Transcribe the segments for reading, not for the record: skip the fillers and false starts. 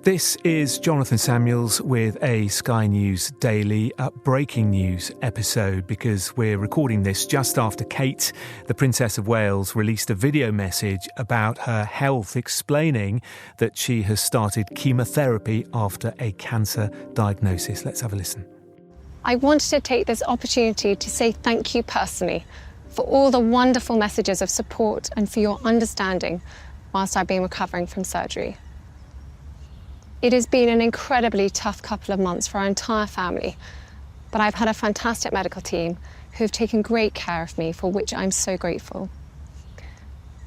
This is Jonathan Samuels with a Sky News Daily breaking news episode, because we're recording this just after Kate, the Princess of Wales, released a video message about her health, explaining that she has started chemotherapy after a cancer diagnosis. Let's have a listen. I wanted to take this opportunity to say thank you personally for all the wonderful messages of support and for your understanding whilst I've been recovering from surgery. It has been an incredibly tough couple of months for our entire family, but I've had a fantastic medical team who have taken great care of me, for which I'm so grateful.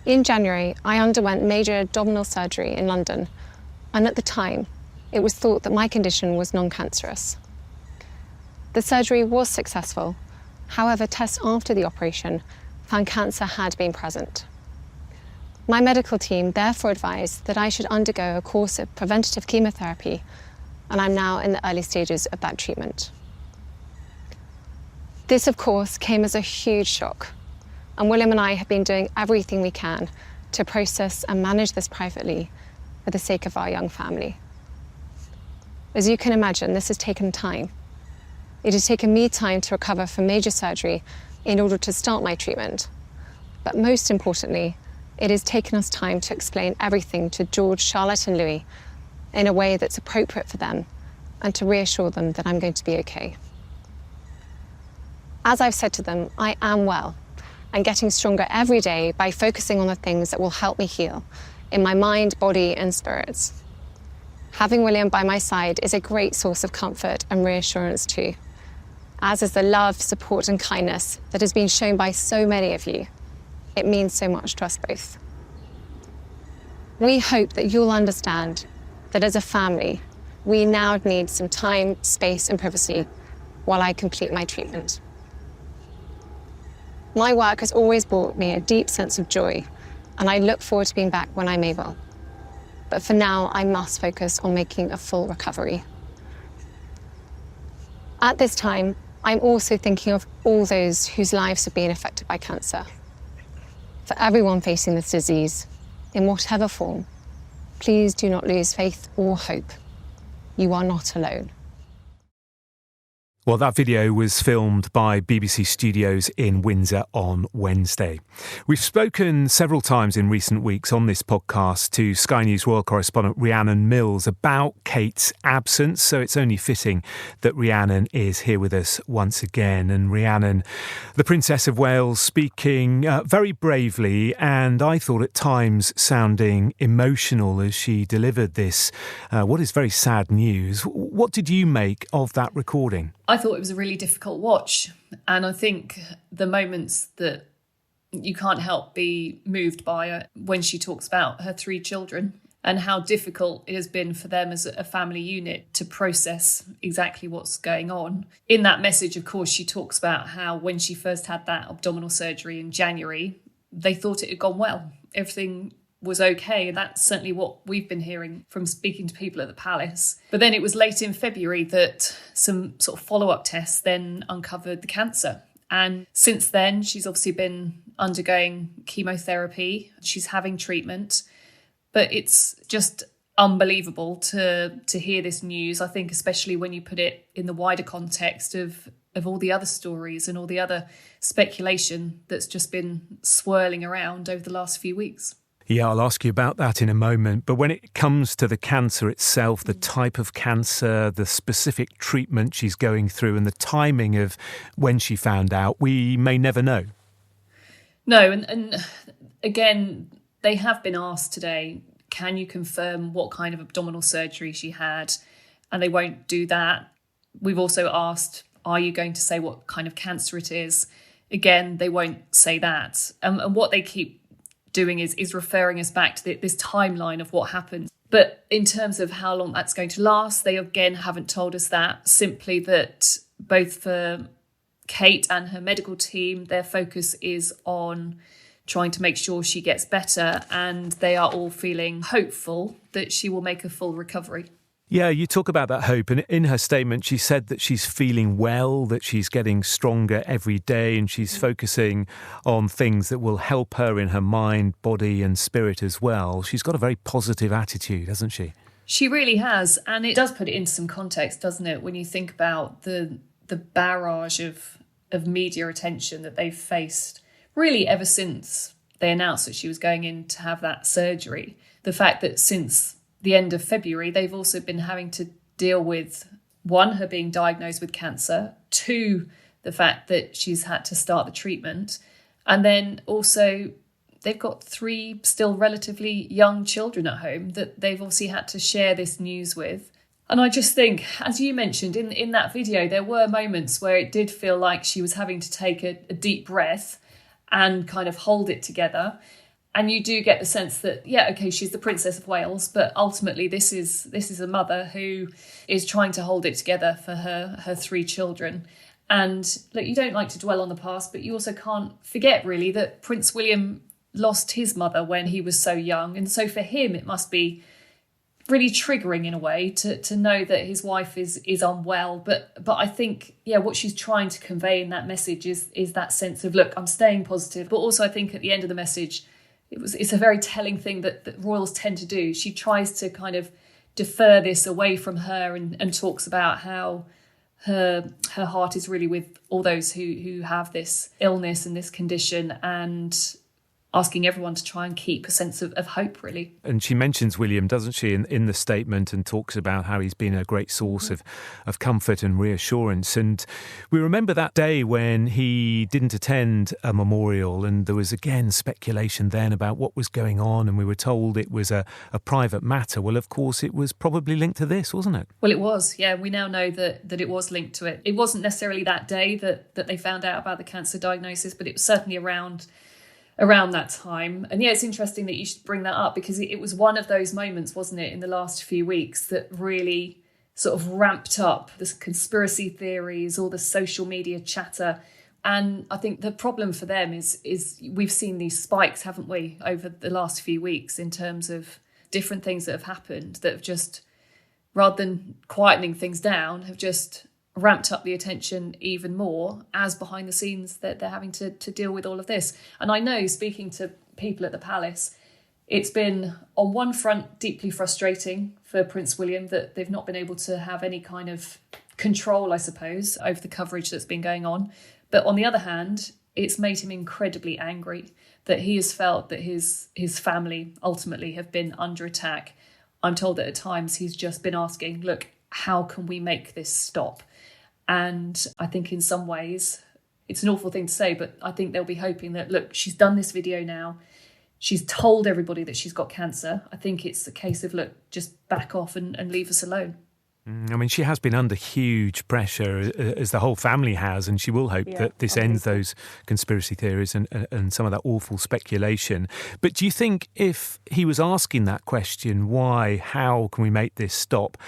In January, I underwent major abdominal surgery in London, and at the time, it was thought that my condition was non-cancerous. The surgery was successful. However, tests after the operation found cancer had been present. My medical team therefore advised that I should undergo a course of preventative chemotherapy, and I'm now in the early stages of that treatment. This, of course, came as a huge shock, and William and I have been doing everything we can to process and manage this privately for the sake of our young family. As you can imagine, this has taken time. It has taken me time to recover from major surgery in order to start my treatment, but most importantly, it has taken us time to explain everything to George, Charlotte and Louis in a way that's appropriate for them, and to reassure them that I'm going to be okay. As I've said to them, I am well and getting stronger every day by focusing on the things that will help me heal in my mind, body and spirits. Having William by my side is a great source of comfort and reassurance too, as is the love, support and kindness that has been shown by so many of you. It means so much to us both. We hope that you'll understand that as a family, we now need some time, space and privacy while I complete my treatment. My work has always brought me a deep sense of joy, and I look forward to being back when I'm able. But for now, I must focus on making a full recovery. At this time, I'm also thinking of all those whose lives have been affected by cancer. For everyone facing this disease, in whatever form, please do not lose faith or hope. You are not alone. Well, that video was filmed by BBC Studios in Windsor on Wednesday. We've spoken several times in recent weeks on this podcast to Sky News Royal Correspondent Rhiannon Mills about Kate's absence, so it's only fitting that Rhiannon is here with us once again. And Rhiannon, the Princess of Wales, speaking very bravely, and I thought at times sounding emotional as she delivered this, what is very sad news. What did you make of that recording? I thought it was a really difficult watch, and I think the moments that you can't help be moved by when she talks about her 3 children and how difficult it has been for them as a family unit to process exactly what's going on. In that message, of course, she talks about how when she first had that abdominal surgery in January, they thought it had gone well. Everything was okay. That's certainly what we've been hearing from speaking to people at the palace. But then it was late in February that some sort of follow-up tests then uncovered the cancer. And since then, she's obviously been undergoing chemotherapy. She's having treatment. But it's just unbelievable to hear this news, I think, especially when you put it in the wider context of all the other stories and all the other speculation that's just been swirling around over the last few weeks. Yeah, I'll ask you about that in a moment. But when it comes to the cancer itself, the type of cancer, the specific treatment she's going through and the timing of when she found out, we may never know. No, and again, they have been asked today, can you confirm what kind of abdominal surgery she had? And they won't do that. We've also asked, are you going to say what kind of cancer it is? Again, they won't say that. And what they keep doing is referring us back to this timeline of what happened. But in terms of how long that's going to last, they again haven't told us that. Simply that both for Kate and her medical team, their focus is on trying to make sure she gets better, and they are all feeling hopeful that she will make a full recovery. Yeah, you talk about that hope, and in her statement she said that she's feeling well, that she's getting stronger every day, and she's focusing on things that will help her in her mind, body and spirit as well. She's got a very positive attitude, hasn't she? She really has. And it does put it into some context, doesn't it? When you think about the barrage of media attention that they've faced really ever since they announced that she was going in to have that surgery. The fact that since the end of February, they've also been having to deal with, one, her being diagnosed with cancer, two, the fact that she's had to start the treatment, and then also they've got 3 still relatively young children at home that they've obviously had to share this news with. And I just think, as you mentioned in that video, there were moments where it did feel like she was having to take a deep breath and kind of hold it together. And you do get the sense that, yeah, okay, she's the Princess of Wales, but ultimately this is a mother who is trying to hold it together for her 3 children. And look, you don't like to dwell on the past, but you also can't forget really that Prince William lost his mother when he was so young. And so for him, it must be really triggering in a way to know that his wife is unwell. But I think, yeah, what she's trying to convey in that message is that sense of, look, I'm staying positive. But also I think at the end of the message, it's a very telling thing that royals tend to do. She tries to kind of defer this away from her and talks about how her heart is really with all those who have this illness and this condition, and asking everyone to try and keep a sense of hope, really. And she mentions William, doesn't she, in the statement, and talks about how he's been a great source of comfort and reassurance. And we remember that day when he didn't attend a memorial, and there was again speculation then about what was going on, and we were told it was a private matter. Well, of course, it was probably linked to this, wasn't it? Well, it was, yeah. We now know that it was linked to it. It wasn't necessarily that day that they found out about the cancer diagnosis, but it was certainly around that time. And yeah, it's interesting that you should bring that up, because it was one of those moments, wasn't it, in the last few weeks that really sort of ramped up the conspiracy theories, all the social media chatter. And I think the problem for them is we've seen these spikes, haven't we, over the last few weeks in terms of different things that have happened that have just, rather than quietening things down, have just ramped up the attention even more, as behind the scenes that they're having to deal with all of this. And I know, speaking to people at the palace, it's been on one front deeply frustrating for Prince William that they've not been able to have any kind of control, I suppose, over the coverage that's been going on. But on the other hand, it's made him incredibly angry that he has felt that his family ultimately have been under attack. I'm told that at times he's just been asking, look, how can we make this stop? And I think in some ways, it's an awful thing to say, but I think they'll be hoping that, look, she's done this video now. She's told everybody that she's got cancer. I think it's a case of, look, just back off and leave us alone. I mean, she has been under huge pressure, as the whole family has, and she will hope that this ends those conspiracy theories and some of that awful speculation. But do you think if he was asking that question, why, how can we make this stop,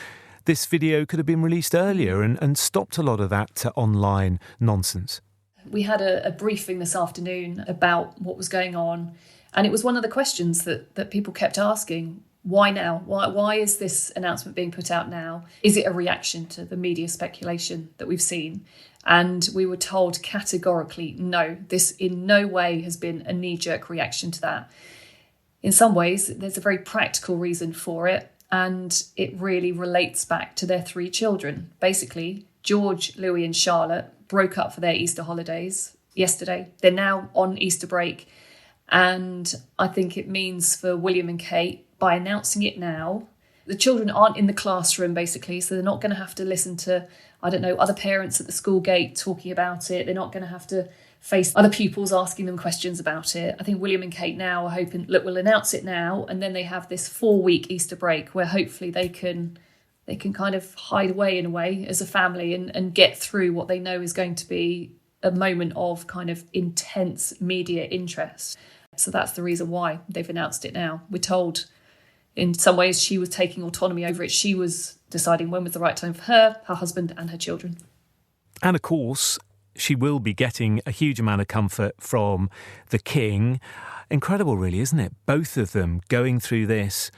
this video could have been released earlier and stopped a lot of that online nonsense? We had a briefing this afternoon about what was going on, and it was one of the questions that people kept asking. Why now? Why is this announcement being put out now? Is it a reaction to the media speculation that we've seen? And we were told categorically, no, this in no way has been a knee-jerk reaction to that. In some ways, there's a very practical reason for it, and it really relates back to their 3 children. Basically, George, Louis and Charlotte broke up for their Easter holidays yesterday. They're now on Easter break. And I think it means for William and Kate, by announcing it now, the children aren't in the classroom, basically, so they're not going to have to listen to, I don't know, other parents at the school gate talking about it. They're not going to have to face other pupils asking them questions about it. I think William and Kate now are hoping, look, we'll announce it now, and then they have this 4-week Easter break where hopefully they can kind of hide away in a way as a family and get through what they know is going to be a moment of kind of intense media interest. So that's the reason why they've announced it now. We're told in some ways she was taking autonomy over it. She was deciding when was the right time for her husband and her children. And of course, she will be getting a huge amount of comfort from the King. Incredible, really, isn't it? Both of them going through this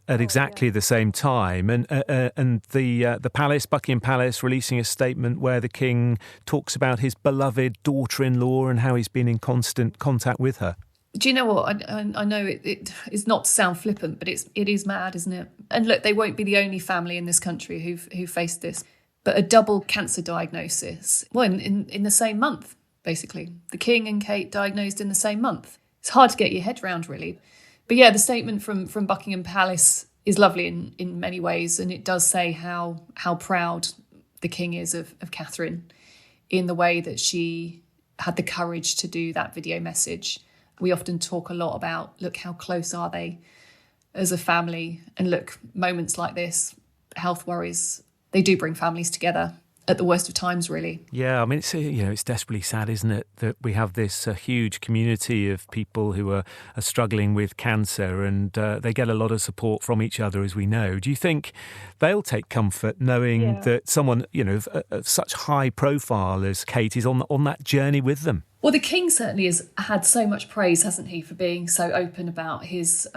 at exactly the same time. And the palace, Buckingham Palace, releasing a statement where the King talks about his beloved daughter-in-law and how he's been in constant contact with her. Do you know what? I know it is not to sound flippant, but it is mad, isn't it? And look, they won't be the only family in this country who faced this. But a double cancer diagnosis, well, in the same month, basically. The King and Kate diagnosed in the same month. It's hard to get your head around, really. But yeah, the statement from Buckingham Palace is lovely in many ways, and it does say how proud the King is of Catherine in the way that she had the courage to do that video message. We often talk a lot about, look, how close are they as a family? And look, moments like this, health worries, they do bring families together at the worst of times, really. Yeah, I mean, it's desperately sad, isn't it, that we have this huge community of people who are struggling with cancer, and they get a lot of support from each other, as we know. Do you think they'll take comfort knowing that someone, of such high profile as Kate is on that journey with them? Well, the King certainly has had so much praise, hasn't he, for being so open about his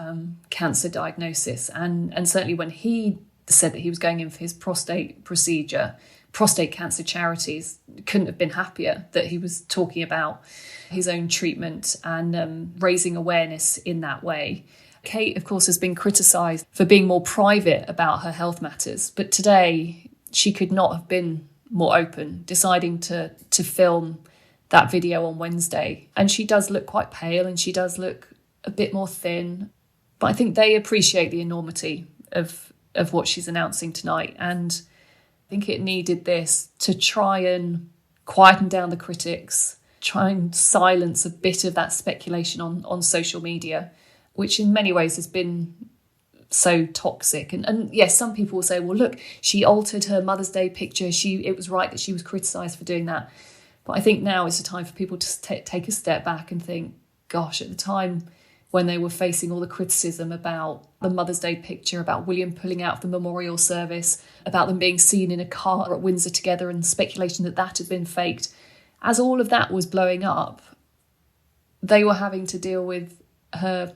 cancer diagnosis. And certainly when he said that he was going in for his prostate procedure, prostate cancer charities couldn't have been happier that he was talking about his own treatment and raising awareness in that way. Kate, of course, has been criticised for being more private about her health matters, but today she could not have been more open, deciding to film that video on Wednesday. And she does look quite pale and she does look a bit more thin. But I think they appreciate the enormity of what she's announcing tonight. And I think it needed this to try and quieten down the critics, try and silence a bit of that speculation on social media, which in many ways has been so toxic. And yes, some people will say, well, look, she altered her Mother's Day picture. It was right that she was criticised for doing that. But I think now is the time for people to take a step back and think, gosh, at the time when they were facing all the criticism about the Mother's Day picture, about William pulling out of the memorial service, about them being seen in a car at Windsor together and speculation that had been faked, as all of that was blowing up, they were having to deal with her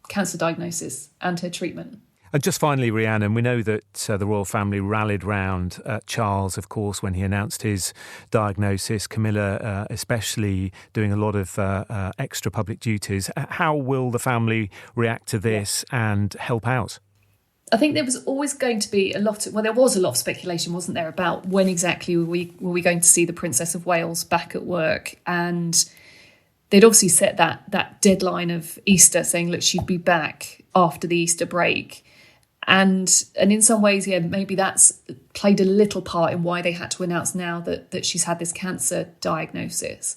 cancer diagnosis and her treatment. And just finally, Rhiannon, we know that the royal family rallied round Charles, of course, when he announced his diagnosis. Camilla especially doing a lot of extra public duties. How will the family react to this and help out? I think there was always going to be there was a lot of speculation, wasn't there, about when exactly were we going to see the Princess of Wales back at work. And they'd obviously set that deadline of Easter, saying, look, she'd be back after the Easter break. And in some ways, yeah, maybe that's played a little part in why they had to announce now that she's had this cancer diagnosis.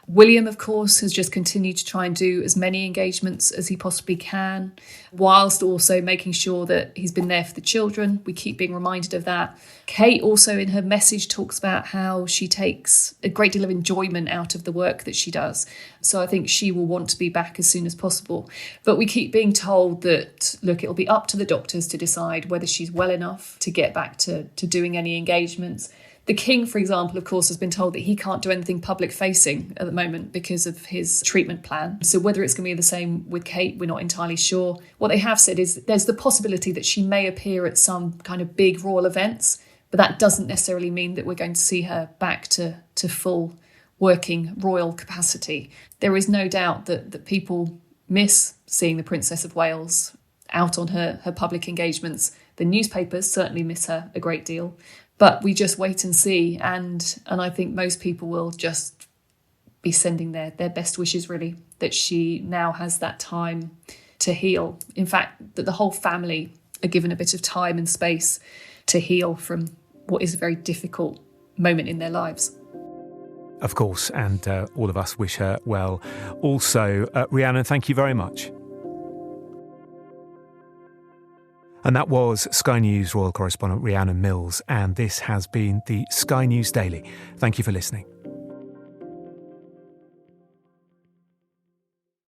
William, of course, has just continued to try and do as many engagements as he possibly can, whilst also making sure that he's been there for the children. We keep being reminded of that. Kate also in her message talks about how she takes a great deal of enjoyment out of the work that she does. So I think she will want to be back as soon as possible. But we keep being told that, look, it'll be up to the doctors to decide whether she's well enough to get back to doing any engagements. The King, for example, of course, has been told that he can't do anything public facing at the moment because of his treatment plan. So whether it's going to be the same with Kate, we're not entirely sure. What they have said is there's the possibility that she may appear at some kind of big royal events, but that doesn't necessarily mean that we're going to see her back to full working royal capacity. There is no doubt that people miss seeing the Princess of Wales out on her public engagements. The newspapers certainly miss her a great deal. But we just wait and see. And I think most people will just be sending their best wishes, really, that she now has that time to heal. In fact, that the whole family are given a bit of time and space to heal from what is a very difficult moment in their lives. Of course, and all of us wish her well. Also, Rhiannon, thank you very much. And that was Sky News Royal Correspondent Rhiannon Mills, and this has been the Sky News Daily. Thank you for listening.